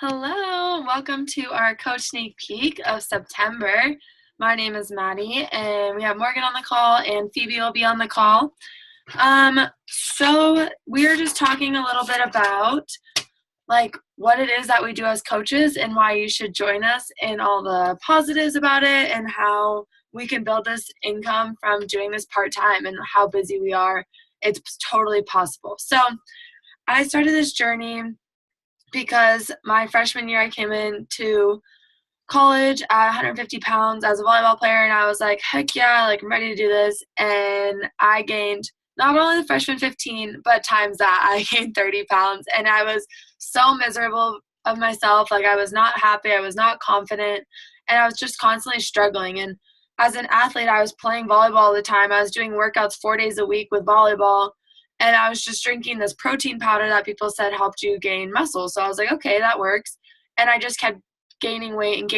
Hello, welcome to our coach sneak peek of September. My name is Maddie, and we have Morgan on the call, and Phoebe will be on the call. So we're just talking a little bit about what it is that we do as coaches and why you should join us, and all the positives about it, and how we can build this income from doing this part-time, and how busy we are. It's totally possible. So I started this journey because my freshman year I came into college at 150 pounds as a volleyball player, and I was like, heck yeah, I'm ready to do this. And I gained not only the freshman 15, but times that. I gained 30 pounds, and I was so miserable of myself. I was not happy, I was not confident, and I was just constantly struggling. And as an athlete, I was playing volleyball all the time. I was doing workouts 4 days a week with volleyball, and I was just drinking this protein powder that people said helped you gain muscle. So I was like, okay, that works. And I just kept gaining weight. And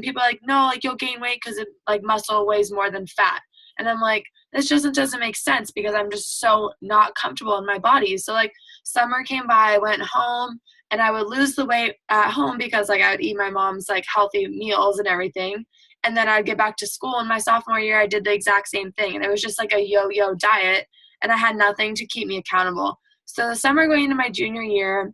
people are like, no, you'll gain weight because muscle weighs more than fat. And I'm like, this just doesn't make sense because I'm just so not comfortable in my body. So summer came by, I went home, and I would lose the weight at home because I would eat my mom's healthy meals and everything. And then I'd get back to school. In my sophomore year, I did the exact same thing. And it was just a yo-yo diet, and I had nothing to keep me accountable. So the summer going into my junior year,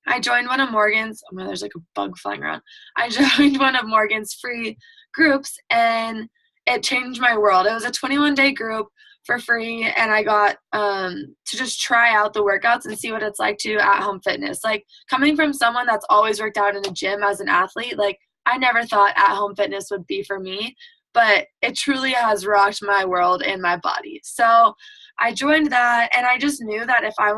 I joined one of Morgan's, there's a bug flying around. I joined one of Morgan's free groups, and it changed my world. It was a 21-day group for free, and I got to just try out the workouts and see what it's like to do at-home fitness. Coming from someone that's always worked out in a gym as an athlete, I never thought at-home fitness would be for me, but it truly has rocked my world and my body. So I joined that, and I just knew that if I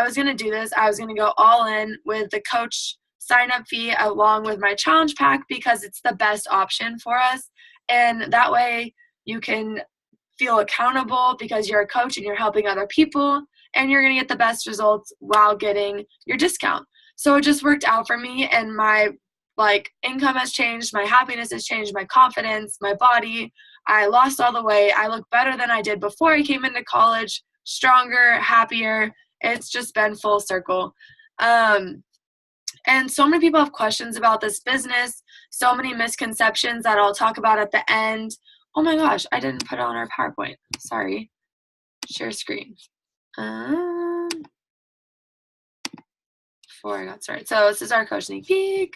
was going to do this, I was going to go all in with the coach sign-up fee along with my challenge pack, because it's the best option for us. And that way you can feel accountable because you're a coach and you're helping other people, and you're going to get the best results while getting your discount. So it just worked out for me, and my income has changed, my happiness has changed, my confidence, my body. I lost all the weight. I look better than I did before I came into college, stronger, happier. It's just been full circle. And so many people have questions about this business, so many misconceptions that I'll talk about at the end. Oh my gosh, I didn't put it on our PowerPoint. Sorry. Share screen. Before I got started. So this is our coach sneak peek,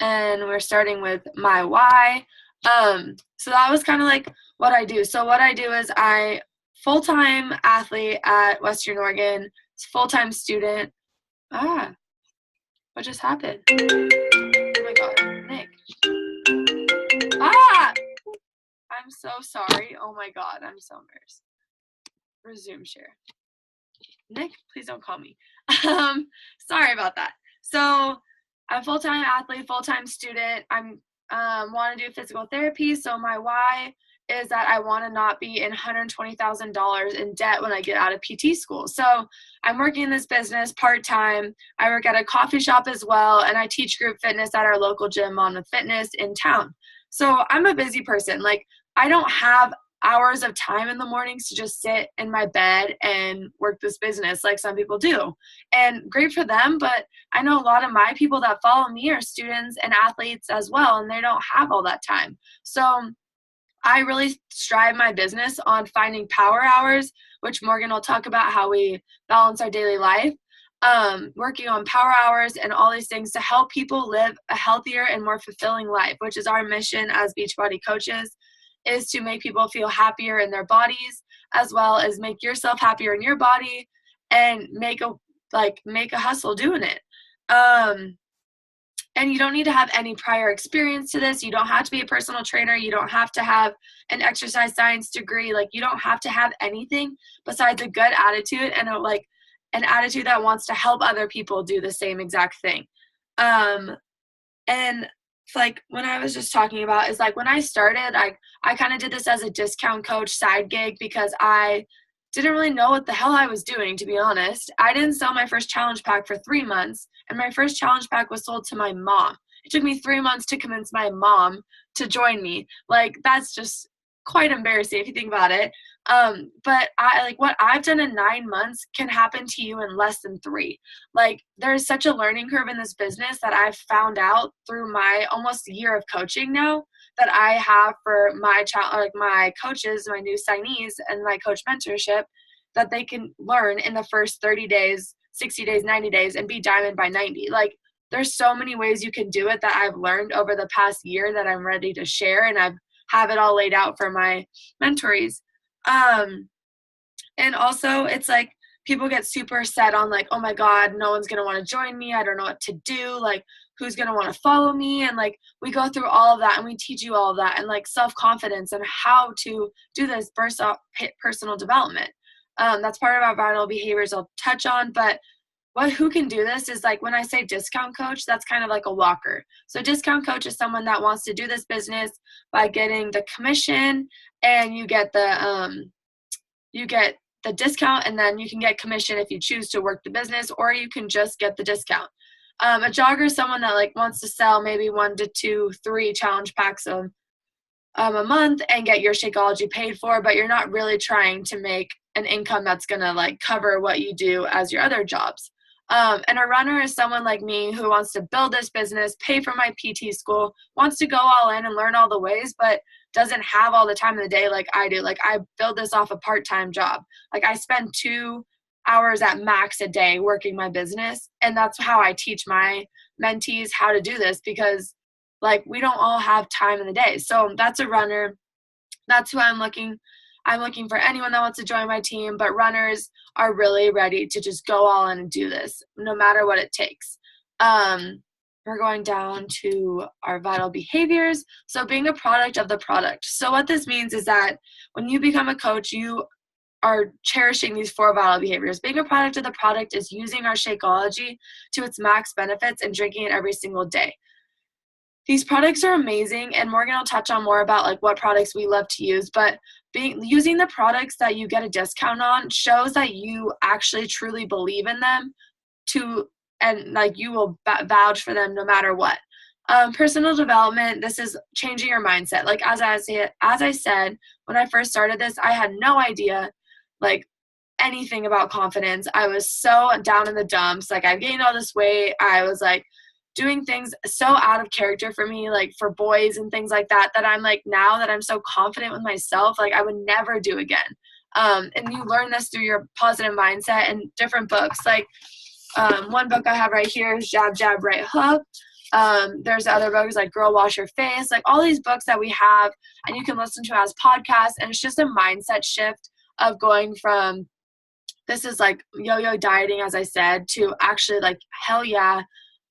and we're starting with my why. So that was kind of what I do. So what I do is I full-time athlete at Western Oregon, full-time student. What just happened? Oh my God, Nick. I'm so sorry. Oh my God, I'm so embarrassed. Resume share. Nick, please don't call me. Sorry about that. So I'm a full-time athlete, full-time student. I'm want to do physical therapy. So my why is that I want to not be in $120,000 in debt when I get out of PT school. So I'm working in this business part-time. I work at a coffee shop as well, and I teach group fitness at our local gym, On Fitness, in town. So I'm a busy person. I don't have hours of time in the mornings to just sit in my bed and work this business like some people do. And great for them, but I know a lot of my people that follow me are students and athletes as well, and they don't have all that time. So I really strive my business on finding power hours, which Morgan will talk about how we balance our daily life, working on power hours and all these things to help people live a healthier and more fulfilling life, which is our mission as Beachbody coaches, is to make people feel happier in their bodies, as well as make yourself happier in your body, and make a hustle doing it. And you don't need to have any prior experience to this. You don't have to be a personal trainer. You don't have to have an exercise science degree. You don't have to have anything besides a good attitude and an attitude that wants to help other people do the same exact thing. And when I was just talking about is when I started, I kind of did this as a discount coach side gig because I didn't really know what the hell I was doing, to be honest. I didn't sell my first challenge pack for 3 months, and my first challenge pack was sold to my mom. It took me 3 months to convince my mom to join me. That's just quite embarrassing if you think about it. But I like what I've done in 9 months can happen to you in less than 3. Like there's such a learning curve in this business that I've found out through my almost year of coaching now that I have for my child, like my coaches, my new signees and my coach mentorship, that they can learn in the first 30 days, 60 days, 90 days and be diamond by 90. Like there's so many ways you can do it that I've learned over the past year that I'm ready to share, and I've have it all laid out for my mentorees. And also it's like people get super set on like, oh my God, no one's going to want to join me. I don't know what to do. Like who's going to want to follow me? And like, we go through all of that and we teach you all of that and like self-confidence and how to do this personal development. That's part of our vital behaviors I'll touch on, but who can do this is like when I say discount coach, that's kind of like a walker. So discount coach is someone that wants to do this business by getting the commission, and you get the discount, and then you can get commission if you choose to work the business, or you can just get the discount. A jogger is someone that like wants to sell maybe 1 to 2, 3 challenge packs a month and get your Shakeology paid for, but you're not really trying to make an income that's going to like cover what you do as your other jobs. And a runner is someone like me who wants to build this business, pay for my PT school, wants to go all in and learn all the ways, but doesn't have all the time in the day like I do. Like I build this off a part-time job. Like I spend 2 hours at max a day working my business. And that's how I teach my mentees how to do this, because like we don't all have time in the day. So that's a runner. That's who I'm looking for anyone that wants to join my team, but runners are really ready to just go all in and do this no matter what it takes. We're going down to our vital behaviors. So being a product of the product. So what this means is that when you become a coach, you are cherishing these 4 vital behaviors. Being a product of the product is using our Shakeology to its max benefits and drinking it every single day. These products are amazing, and Morgan will touch on more about like what products we love to use, but using the products that you get a discount on shows that you actually truly believe in them and like you will vouch for them no matter what. Personal development, this is changing your mindset. Like as I said, when I first started this, I had no idea like anything about confidence. I was so down in the dumps. Like I gained all this weight. I was like doing things so out of character for me, like for boys and things like that, that I'm like, now that I'm so confident with myself, like I would never do again. And you learn this through your positive mindset and different books. Like one book I have right here is Jab, Jab, Right Hook. There's other books like Girl Wash Your Face, like all these books that we have and you can listen to as podcasts. And it's just a mindset shift of going from this is like yo-yo dieting, as I said, to actually like, hell yeah,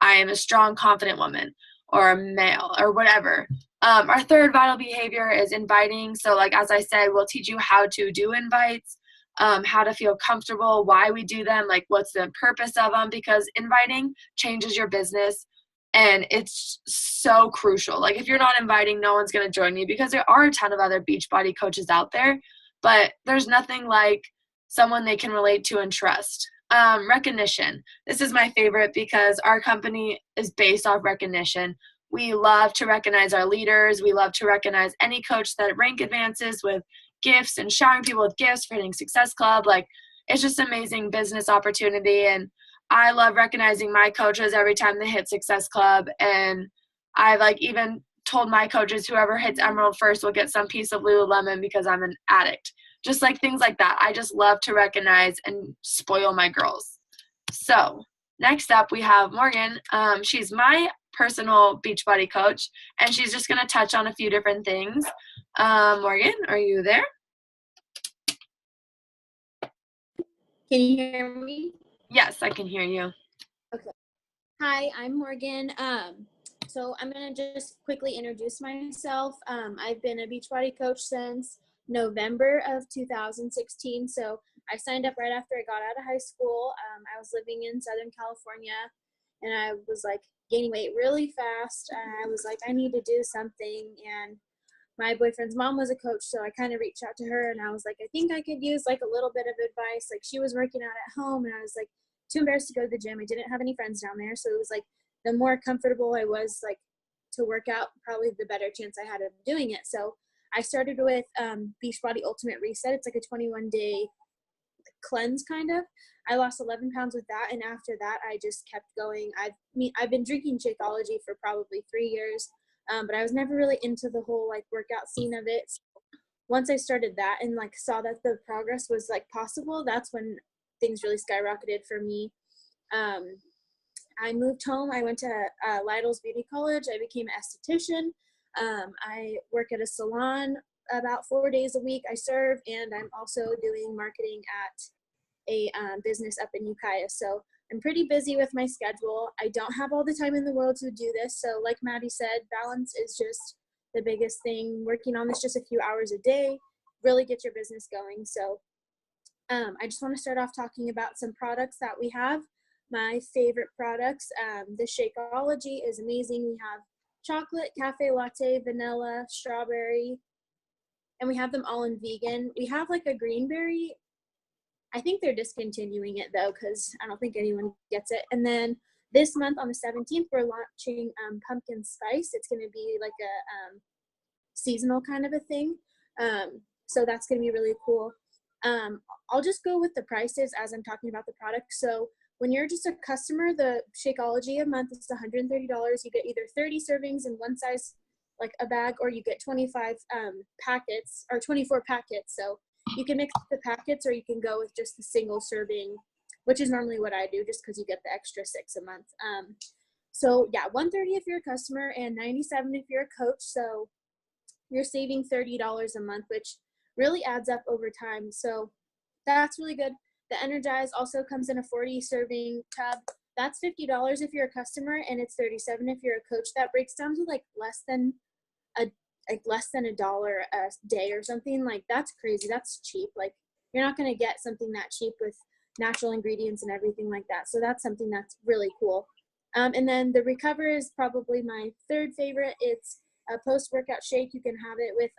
I am a strong, confident woman or a male or whatever. Our third vital behavior is inviting. So like, as I said, we'll teach you how to do invites, how to feel comfortable, why we do them, like what's the purpose of them, because inviting changes your business. And it's so crucial. Like if you're not inviting, no one's going to join you, because there are a ton of other Beachbody coaches out there, but there's nothing like someone they can relate to and trust. Recognition. This is my favorite because our company is based off recognition. We love to recognize our leaders. We love to recognize any coach that rank advances with gifts and showering people with gifts for hitting Success Club. Like it's just amazing business opportunity. And I love recognizing my coaches every time they hit Success Club. And I like even told my coaches, whoever hits Emerald first will get some piece of Lululemon because I'm an addict. Just like things like that. I just love to recognize and spoil my girls. So next up we have Morgan. She's my personal Beachbody coach, and she's just going to touch on a few different things. Morgan, are you there? Can you hear me? Yes, I can hear you. Okay. Hi, I'm Morgan. So I'm going to just quickly introduce myself. I've been a Beachbody coach since November of 2016. So I signed up right after I got out of high school. I was living in Southern California, and I was like gaining weight really fast. I was like, I need to do something. And my boyfriend's mom was a coach, so I kind of reached out to her, and I was like, I think I could use like a little bit of advice. Like she was working out at home, and I was like too embarrassed to go to the gym. I didn't have any friends down there, so it was like the more comfortable I was like to work out, probably the better chance I had of doing it. So I started with Beachbody Ultimate Reset. It's like a 21-day cleanse kind of. I lost 11 pounds with that, and after that I just kept going. I've been drinking Shakeology for probably 3 years, but I was never really into the whole like workout scene of it. So once I started that and like saw that the progress was like possible, that's when things really skyrocketed for me. I moved home. I went to Lytle's Beauty College. I became an esthetician. I work at a salon about 4 days a week. I serve, and I'm also doing marketing at a business up in Ukiah. So I'm pretty busy with my schedule. I don't have all the time in the world to do this. So like Maddie said, balance is just the biggest thing. Working on this just a few hours a day really get your business going. So I just want to start off talking about some products that we have. My favorite products, the Shakeology is amazing. We have chocolate, cafe latte, vanilla, strawberry, and we have them all in vegan. We have like a greenberry. I think they're discontinuing it though, because I don't think anyone gets it. And then this month on the 17th, we're launching pumpkin spice. It's going to be like a seasonal kind of a thing. So that's going to be really cool. I'll just go with the prices as I'm talking about the product. So when you're just a customer, the Shakeology a month is $130. You get either 30 servings in one size, like a bag, or you get 25 packets or 24 packets. So you can mix the packets, or you can go with just the single serving, which is normally what I do, just because you get the extra 6 a month. So yeah, $130 if you're a customer and $97 if you're a coach. So you're saving $30 a month, which really adds up over time. So that's really good. The Energize also comes in a 40 serving tub. That's $50 if you're a customer, and it's $37 if you're a coach. That breaks down to like less than a dollar a day or something. Like that's crazy. That's cheap. Like you're not going to get something that cheap with natural ingredients and everything like that. So that's something that's really cool. And then the Recover is probably my third favorite. It's a post-workout shake. You can have it with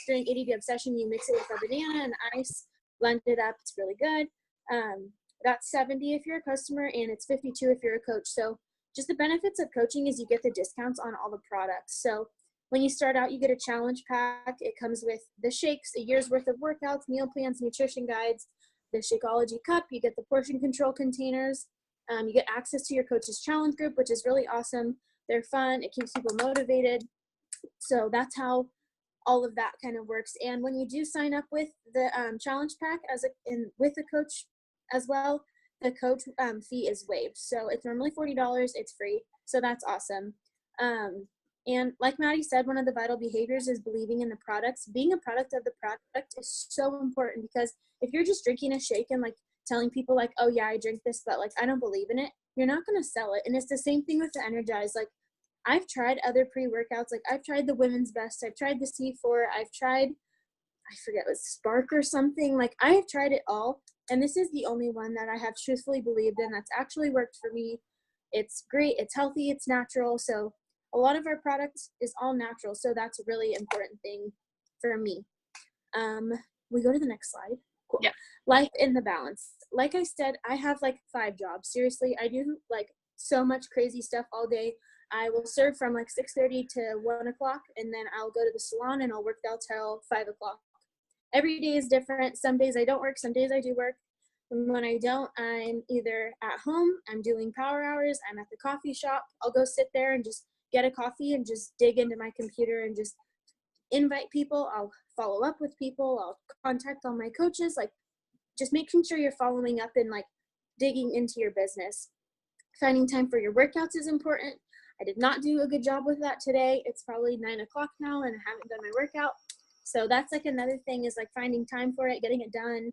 during ADD Obsession. You mix it with a banana and ice, blend it up. It's really good. That's $70 if you're a customer, and it's $52 if you're a coach. So just the benefits of coaching is you get the discounts on all the products. So when you start out, you get a challenge pack. It comes with the shakes, a year's worth of workouts, meal plans, nutrition guides, the Shakeology cup. You get the portion control containers. You get access to your coach's challenge group, which is really awesome. They're fun. It keeps people motivated. So that's how all of that kind of works. And when you do sign up with the challenge pack with a coach as well, the coach fee is waived. So it's normally $40. It's free. So that's awesome. And like Maddie said, one of the vital behaviors is believing in the products. Being a product of the product is so important, because if you're just drinking a shake and like telling people like, oh yeah, I drink this, but like I don't believe in it, you're not going to sell it. And it's the same thing with the Energize. Like I've tried other pre-workouts. Like I've tried the Women's Best. I've tried the C4. I've tried, I forget, it was Spark or something. Like I have tried it all. And this is the only one that I have truthfully believed in that's actually worked for me. It's great. It's healthy. It's natural. So a lot of our products is all natural. So that's a really important thing for me. We go to the next slide. Cool. Yeah. Life in the balance. Like I said, I have like 5 jobs. Seriously, I do like so much crazy stuff all day. I will serve from like 6:30 to 1 o'clock, and then I'll go to the salon and I'll work out till 5 o'clock. Every day is different. Some days I don't work, some days I do work. And when I don't, I'm either at home, I'm doing power hours, I'm at the coffee shop. I'll go sit there and just get a coffee and just dig into my computer and just invite people. I'll follow up with people. I'll contact all my coaches, like just making sure you're following up and like digging into your business. Finding time for your workouts is important. I did not do a good job with that today. It's probably 9 o'clock now and I haven't done my workout. So that's like another thing, is like finding time for it, getting it done,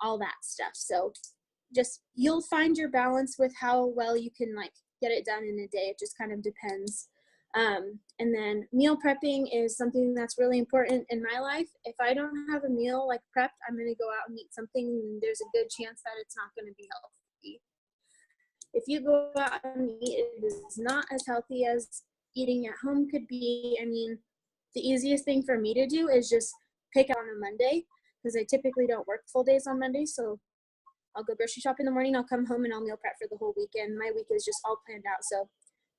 all that stuff. So just, you'll find your balance with how well you can like get it done in a day. It just kind of depends. And then meal prepping is something that's really important in my life. If I don't have a meal like prepped, I'm going to go out and eat something, and there's a good chance that it's not going to be healthy. If you go out and eat, it is not as healthy as eating at home could be. I mean, the easiest thing for me to do is just pick out on a Monday, because I typically don't work full days on Monday. So I'll go grocery shop in the morning, I'll come home and I'll meal prep for the whole weekend. My week is just all planned out. So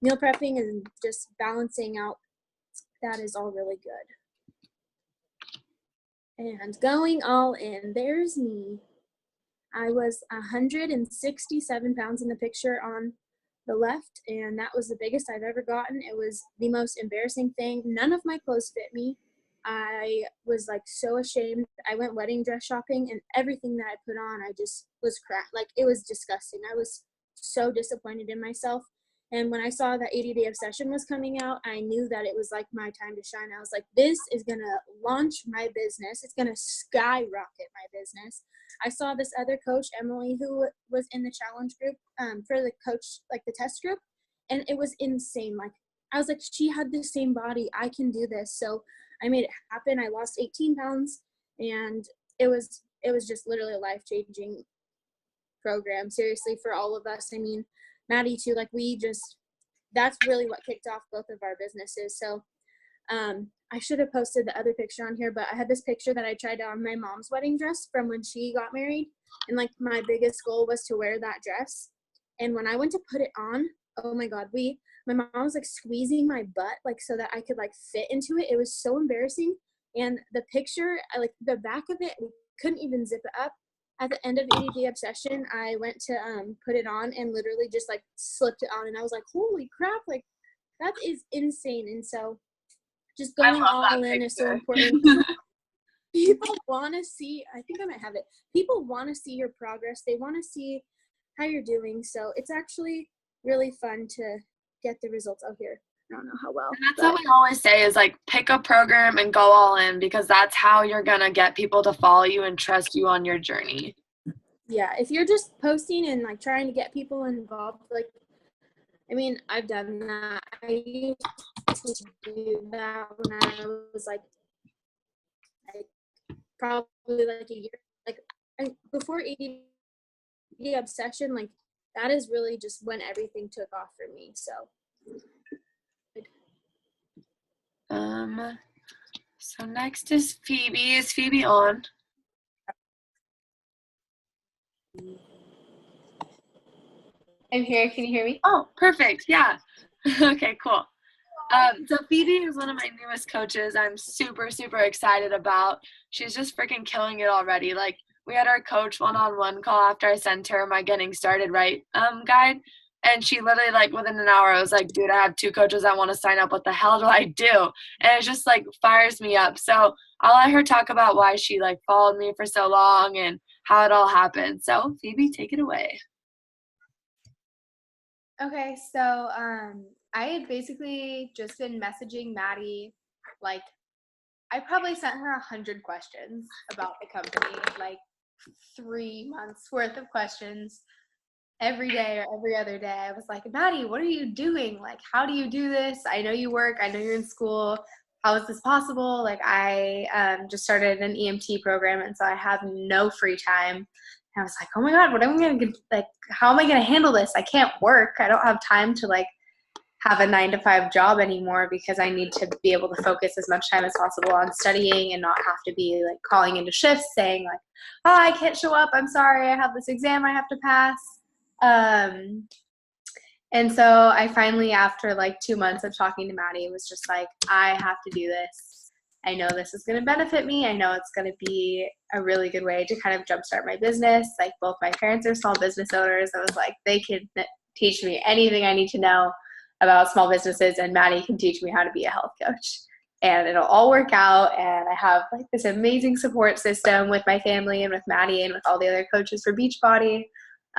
meal prepping and just balancing out that is all really good. And going all in, there's me. I was 167 pounds in the picture on the left, and that was the biggest I've ever gotten. It was the most embarrassing thing. None of my clothes fit me. I was like so ashamed. I went wedding dress shopping, and everything that I put on, I just was crap. Like, it was disgusting. I was so disappointed in myself. And when I saw that 80 Day Obsession was coming out, I knew that it was like my time to shine. I was like, this is going to launch my business. It's going to skyrocket my business. I saw this other coach, Emily, who was in the challenge group for the coach, like the test group. And it was insane. Like, I was like, she had the same body. I can do this. So I made it happen. I lost 18 pounds, and it was just literally a life-changing program, seriously, for all of us. I mean, Maddie too, like, that's really what kicked off both of our businesses. So I should have posted the other picture on here, but I had this picture that I tried on my mom's wedding dress from when she got married. And like, my biggest goal was to wear that dress. And when I went to put it on, oh my God, my mom was like squeezing my butt, like, so that I could like fit into it. It was so embarrassing. And the picture, like the back of it, we couldn't even zip it up. At the end of 80 Day Obsession, I went to put it on and literally just like slipped it on. And I was like, holy crap, like, that is insane. And so just going all in is so important. People want to see, I think I might have it. People want to see your progress. They want to see how you're doing. So it's actually really fun to get the results out here. I don't know how well. And that's what we always say is like, pick a program and go all in, because that's how you're going to get people to follow you and trust you on your journey. Yeah, if you're just posting and like trying to get people involved, like, I mean, I've done that. I used to do that when I was like probably like a year, like before 80 Day Obsession, like, that is really just when everything took off for me. So so next is Phoebe. Is Phoebe on? I'm here. Can you hear me? Oh, perfect. Yeah. Okay, cool. So Phoebe is one of my newest coaches. I'm super, super excited about. She's just freaking killing it already. Like, we had our coach one-on-one call after I sent her my getting started right guide. And she literally, like, within an hour, I was like, dude, I have 2 coaches that want to sign up. What the hell do I do? And it just, like, fires me up. So I'll let her talk about why she, like, followed me for so long and how it all happened. So, Phoebe, take it away. Okay, so I had basically just been messaging Maddie. Like, I probably sent her 100 questions about the company, like 3 months worth of questions. Every day or every other day, I was like, Maddie, what are you doing? Like, how do you do this? I know you work. I know you're in school. How is this possible? Like, I just started an EMT program, and so I have no free time. And I was like, oh my God, what am I going to, like, how am I going to handle this? I can't work. I don't have time to, like, have a 9-to-5 job anymore, because I need to be able to focus as much time as possible on studying and not have to be, like, calling into shifts saying, like, oh, I can't show up. I'm sorry. I have this exam I have to pass. And so I finally, after like 2 months of talking to Maddie, was just like, I have to do this. I know this is going to benefit me. I know it's going to be a really good way to kind of jumpstart my business. Like, both my parents are small business owners. I was like, they can teach me anything I need to know about small businesses, and Maddie can teach me how to be a health coach. And it'll all work out. And I have like this amazing support system with my family and with Maddie and with all the other coaches for Beachbody.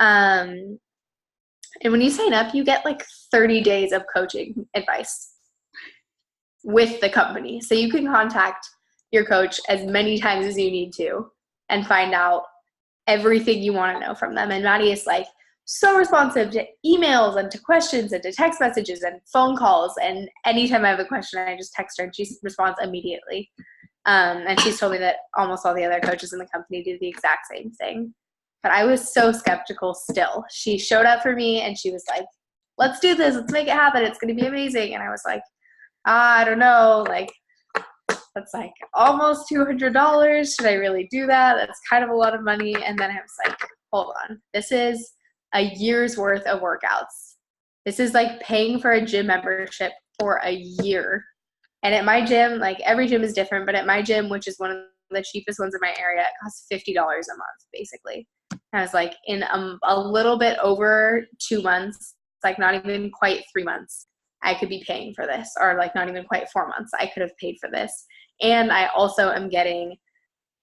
And when you sign up, you get like 30 days of coaching advice with the company. So you can contact your coach as many times as you need to and find out everything you want to know from them. And Maddie is like so responsive to emails and to questions and to text messages and phone calls. And anytime I have a question, I just text her and she responds immediately. And she's told me that almost all the other coaches in the company do the exact same thing. But I was so skeptical still. She showed up for me and she was like, let's do this. Let's make it happen. It's going to be amazing. And I was like, I don't know. Like, that's like almost $200. Should I really do that? That's kind of a lot of money. And then I was like, hold on. This is a year's worth of workouts. This is like paying for a gym membership for a year. And at my gym, like every gym is different, but at my gym, which is one of the cheapest ones in my area, it costs $50 a month, basically. And I was like, in a little bit over 2 months, like not even quite 3 months, I could be paying for this, or like not even quite 4 months, I could have paid for this. And I also am getting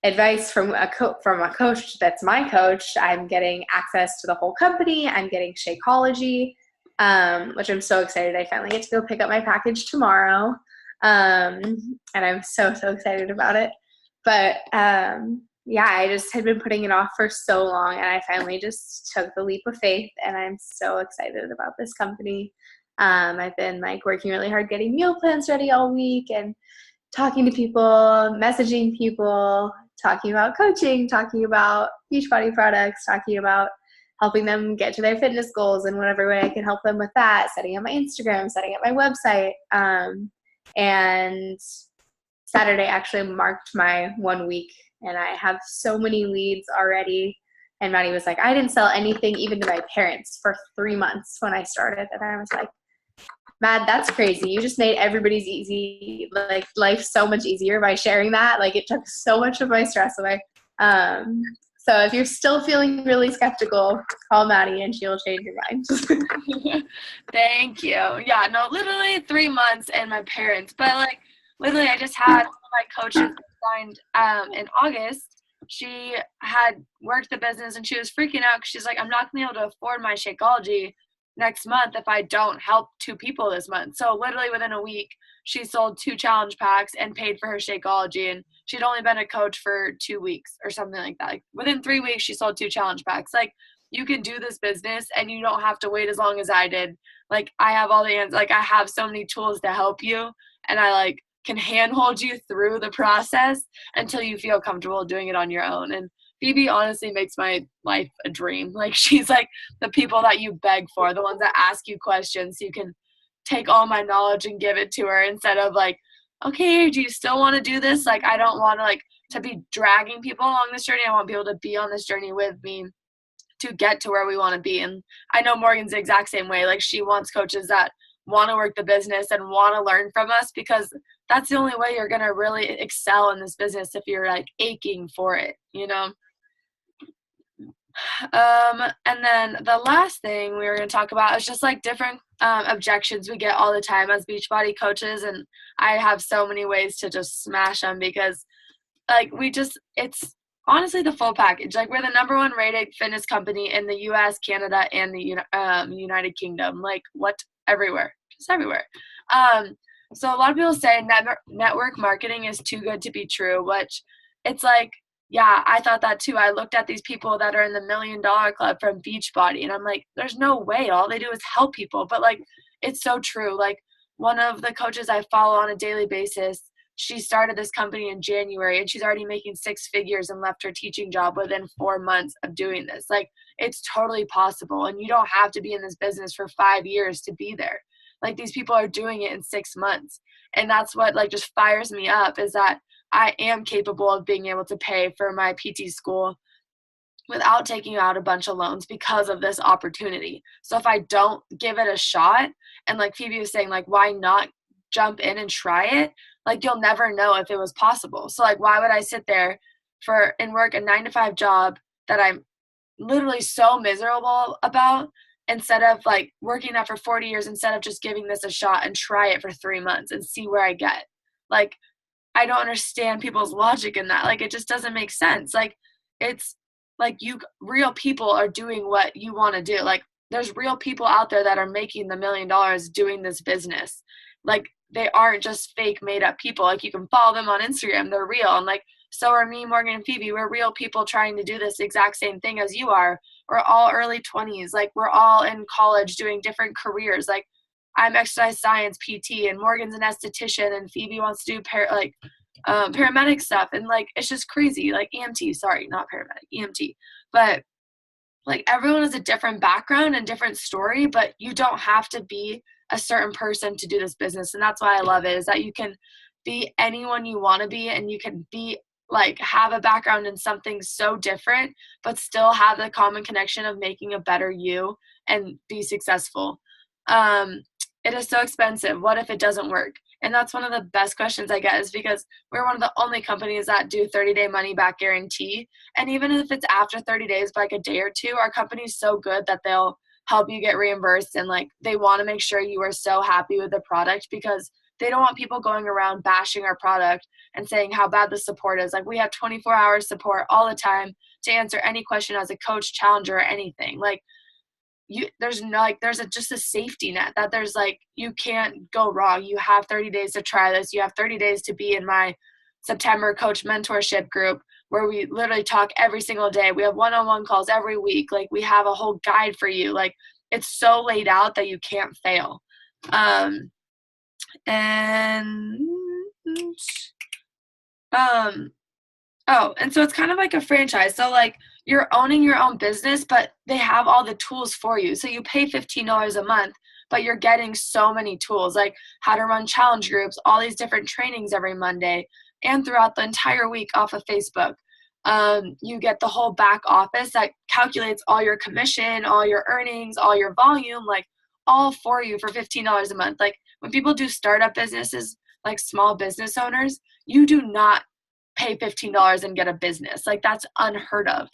advice from a coach that's my coach. I'm getting access to the whole company. I'm getting Shakeology, which I'm so excited. I finally get to go pick up my package tomorrow. And I'm so excited about it. But yeah, I just had been putting it off for so long, and I finally just took the leap of faith, and I'm so excited about this company. I've been like working really hard getting meal plans ready all week and talking to people, messaging people, talking about coaching, talking about Beachbody products, talking about helping them get to their fitness goals in whatever way I can help them with that, setting up my Instagram, setting up my website. And Saturday actually marked my 1 week, and I have so many leads already. And Maddie was like, I didn't sell anything even to my parents for 3 months when I started. And I was like, Mad, that's crazy. You just made everybody's life so much easier by sharing that. Like, it took so much of my stress away. So if you're still feeling really skeptical, call Maddie and she'll change your mind. Thank you. Yeah, no, literally 3 months and my parents. But like literally I just had my coaches signed in August. She had worked the business and she was freaking out because she's like, I'm not gonna be able to afford my Shakeology next month if I don't help 2 people this month. So literally within a week, she sold 2 challenge packs and paid for her Shakeology. And she'd only been a coach for 2 weeks or something like that. Like within 3 weeks, she sold 2 challenge packs. Like, you can do this business and you don't have to wait as long as I did. Like, I have all the answers. Like, I have so many tools to help you, and I like can handhold you through the process until you feel comfortable doing it on your own. And Phoebe honestly makes my life a dream. Like, she's like the people that you beg for, the ones that ask you questions so you can take all my knowledge and give it to her instead of like, okay, do you still want to do this? Like, I don't want to like to be dragging people along this journey. I want people to be on this journey with me to get to where we want to be. And I know Morgan's the exact same way. Like, she wants coaches that want to work the business and want to learn from us, because that's the only way you're going to really excel in this business if you're like aching for it, you know? And then the last thing we were going to talk about is just like different objections we get all the time as Beachbody coaches. And I have so many ways to just smash them because like it's honestly the full package. Like, we're the #1 rated fitness company in the US, Canada, and the United Kingdom. Like, what? Everywhere. Just everywhere. So a lot of people say network marketing is too good to be true, which it's like, yeah, I thought that too. I looked at these people that are in the $1 Million Club from Beachbody, and I'm like, there's no way. All they do is help people. But like, it's so true. Like, one of the coaches I follow on a daily basis, she started this company in January, and she's already making 6 figures and left her teaching job within 4 months of doing this. Like, it's totally possible, and you don't have to be in this business for 5 years to be there. Like, these people are doing it in 6 months, and that's what like just fires me up, is that I am capable of being able to pay for my PT school without taking out a bunch of loans because of this opportunity. So if I don't give it a shot, and like Phoebe was saying, like, why not jump in and try it? Like, you'll never know if it was possible. So like, why would I sit there and work a 9-to-5 job that I'm literally so miserable about, instead of like working that for 40 years, instead of just giving this a shot and try it for 3 months and see where I get? Like, I don't understand people's logic in that. Like, it just doesn't make sense. Like, it's like real people are doing what you want to do. Like, there's real people out there that are making the $1 million doing this business. Like, they aren't just fake made up people. Like, you can follow them on Instagram. They're real. And like, so are me, Morgan, and Phoebe. We're real people trying to do this exact same thing as you are. We're all early 20s. Like, we're all in college doing different careers. Like, I'm exercise science PT, and Morgan's an esthetician, and Phoebe wants to do paramedic stuff. And like, it's just crazy. Like, EMT, sorry, not paramedic, EMT. But like, everyone has a different background and different story, but you don't have to be a certain person to do this business. And that's why I love it, is that you can be anyone you want to be, and you can be like, have a background in something so different, but still have the common connection of making a better you and be successful. It is so expensive. What if it doesn't work? And that's one of the best questions I get, is because we're one of the only companies that do 30-day money back guarantee. And even if it's after 30 days, by like a day or two, our company's so good that they'll help you get reimbursed. And like, they want to make sure you are so happy with the product, because they don't want people going around bashing our product and saying how bad the support is. Like, we have 24-hour support all the time to answer any question as a coach, challenger, or anything. Like, there's just a safety net that there's like, you can't go wrong. You have 30 days to try this. You have 30 days to be in my September coach mentorship group, where we literally talk every single day. We have one-on-one calls every week. Like, we have a whole guide for you. Like, it's so laid out that you can't fail. And so it's kind of like a franchise. So like, you're owning your own business, but they have all the tools for you. So you pay $15 a month, but you're getting so many tools, like how to run challenge groups, all these different trainings every Monday and throughout the entire week off of Facebook. You get the whole back office that calculates all your commission, all your earnings, all your volume, like all for you for $15 a month. Like, when people do startup businesses, like small business owners, you do not pay $15 and get a business. Like, that's unheard of.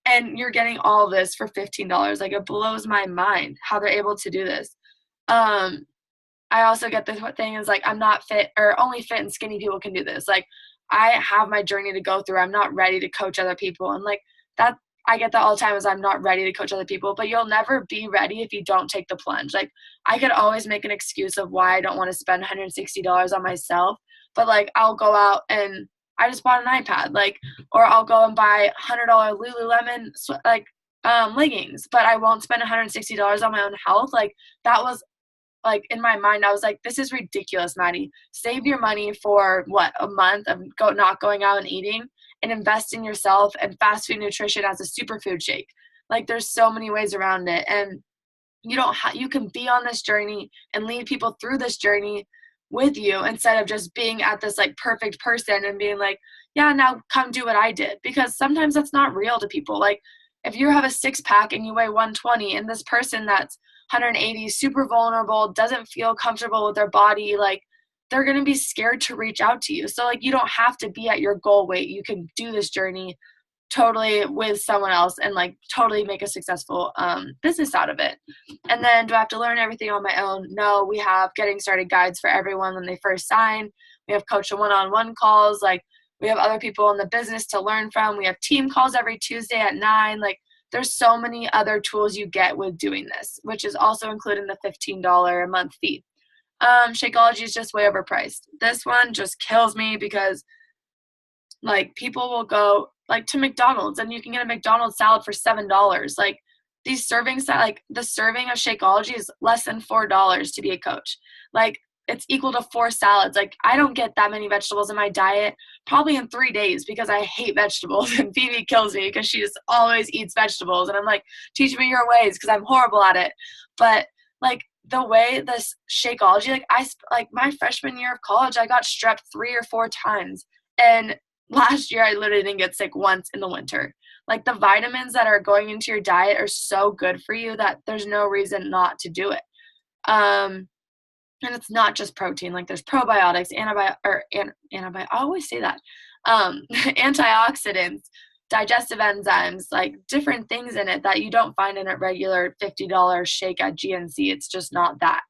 And you're getting all this for $15. Like, it blows my mind how they're able to do this. I also get the thing is like, I'm not fit, or only fit and skinny people can do this. Like, I have my journey to go through. I'm not ready to coach other people. And like that, I get that all the time, is I'm not ready to coach other people, but you'll never be ready if you don't take the plunge. Like, I could always make an excuse of why I don't want to spend $160 on myself, but like, I'll go out and I just bought an iPad, like, or I'll go and buy $100 Lululemon leggings, but I won't spend $160 on my own health. Like, that was like, in my mind, I was like, this is ridiculous, Maddie. Save your money for a month of not going out and eating, and invest in yourself and fast food nutrition as a superfood shake. Like, there's so many ways around it. And you can be on this journey and lead people through this journey with you, instead of just being at this like perfect person and being like, yeah, now come do what I did. Because sometimes that's not real to people. Like, if you have a 6-pack and you weigh 120, and this person that's 180, super vulnerable, doesn't feel comfortable with their body, like, they're going to be scared to reach out to you. So like, you don't have to be at your goal weight. You can do this journey totally with someone else and like totally make a successful business out of it. And then, do I have to learn everything on my own? No, we have getting started guides for everyone when they first sign. We have coach and one-on-one calls. Like, we have other people in the business to learn from. We have team calls every Tuesday at 9. Like, there's so many other tools you get with doing this, which is also included in the $15 a month fee. Shakeology is just way overpriced. This one just kills me, because like, people will go like to McDonald's and you can get a McDonald's salad for $7. Like, these servings, like the serving of Shakeology is less than $4 to be a coach. Like, it's equal to 4 salads. Like, I don't get that many vegetables in my diet probably in 3 days, because I hate vegetables, and Phoebe kills me because she just always eats vegetables. And I'm like, teach me your ways, because I'm horrible at it. But like, the way this Shakeology, like my freshman year of college, I got strep 3 or 4 times. And last year, I literally didn't get sick once in the winter. Like, the vitamins that are going into your diet are so good for you that there's no reason not to do it. And it's not just protein. Like, there's probiotics, I always say that. Antioxidants, digestive enzymes, like different things in it that you don't find in a regular $50 shake at GNC. It's just not that.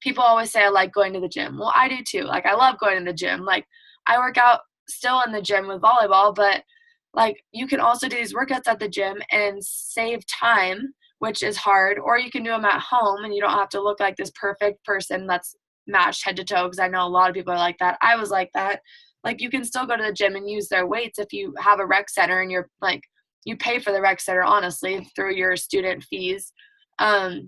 People always say I like going to the gym. Well, I do too. Like, I love going to the gym. Like, I work out still in the gym with volleyball, but like, you can also do these workouts at the gym and save time, which is hard, or you can do them at home and you don't have to look like this perfect person that's matched head to toe, because I know a lot of people are like that. I was like that. Like, you can still go to the gym and use their weights if you have a rec center, and you're like, you pay for the rec center honestly through your student fees. So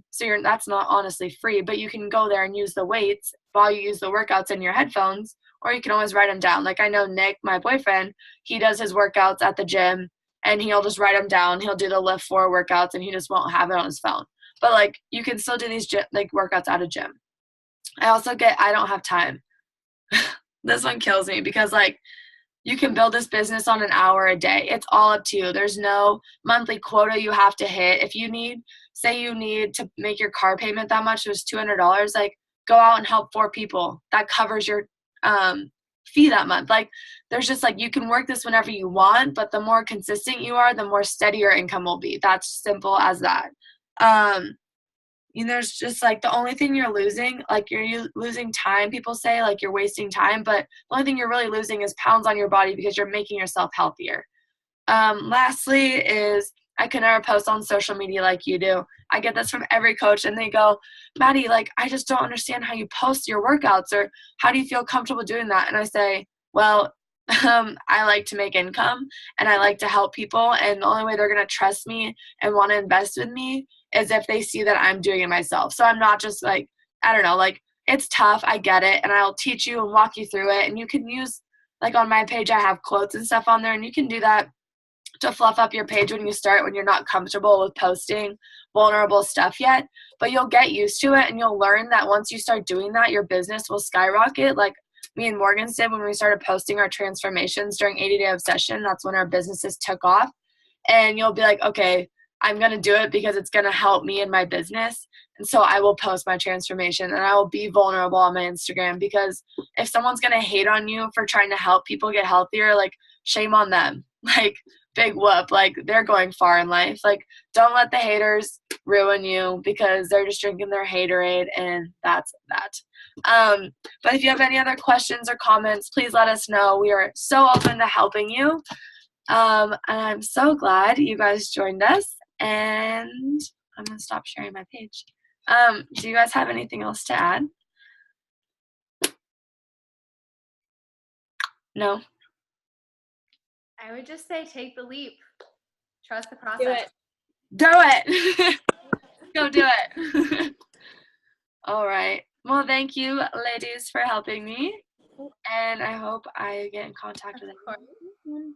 that's not honestly free, but you can go there and use the weights while you use the workouts in your headphones, or you can always write them down. Like, I know Nick, my boyfriend, he does his workouts at the gym and he'll just write them down. He'll do the lift 4 workouts and he just won't have it on his phone. But like, you can still do these like workouts at a gym. I don't have time. This one kills me, because like, you can build this business on an hour a day. It's all up to you. There's no monthly quota you have to hit. If you say you need to make your car payment that much, it was $200. Like, go out and help 4 people. That covers your fee that month. Like, there's just like, you can work this whenever you want, but the more consistent you are, the more steady your income will be. That's simple as that. There's just like, the only thing you're losing, like, you're losing time. People say like you're wasting time, but the only thing you're really losing is pounds on your body because you're making yourself healthier. Lastly is, I could never post on social media like you do. I get this from every coach, and they go, Maddie, like, I just don't understand how you post your workouts, or how do you feel comfortable doing that? And I say, well, I like to make income, and I like to help people, and the only way they're going to trust me and want to invest with me is if they see that I'm doing it myself. So I'm not just like, I don't know, like, it's tough, I get it, and I'll teach you and walk you through it. And you can use, like, on my page, I have quotes and stuff on there, and you can do that to fluff up your page when you start, when you're not comfortable with posting vulnerable stuff yet. But you'll get used to it, and you'll learn that once you start doing that, your business will skyrocket. Like me and Morgan did when we started posting our transformations during 80-Day Obsession. That's when our businesses took off. And you'll be like, okay, I'm going to do it because it's going to help me in my business. And so I will post my transformation, and I will be vulnerable on my Instagram, because if someone's going to hate on you for trying to help people get healthier, like, shame on them. Like, big whoop. Like, they're going far in life. Like, don't let the haters ruin you, because they're just drinking their haterade, and that's that. But if you have any other questions or comments, please let us know. We are so open to helping you. And I'm so glad you guys joined us, and I'm going to stop sharing my page. Do you guys have anything else to add? No? I would just say, take the leap. Trust the process. Do it. Go do it. All right. Well, thank you, ladies, for helping me. And I hope I get in contact with everyone.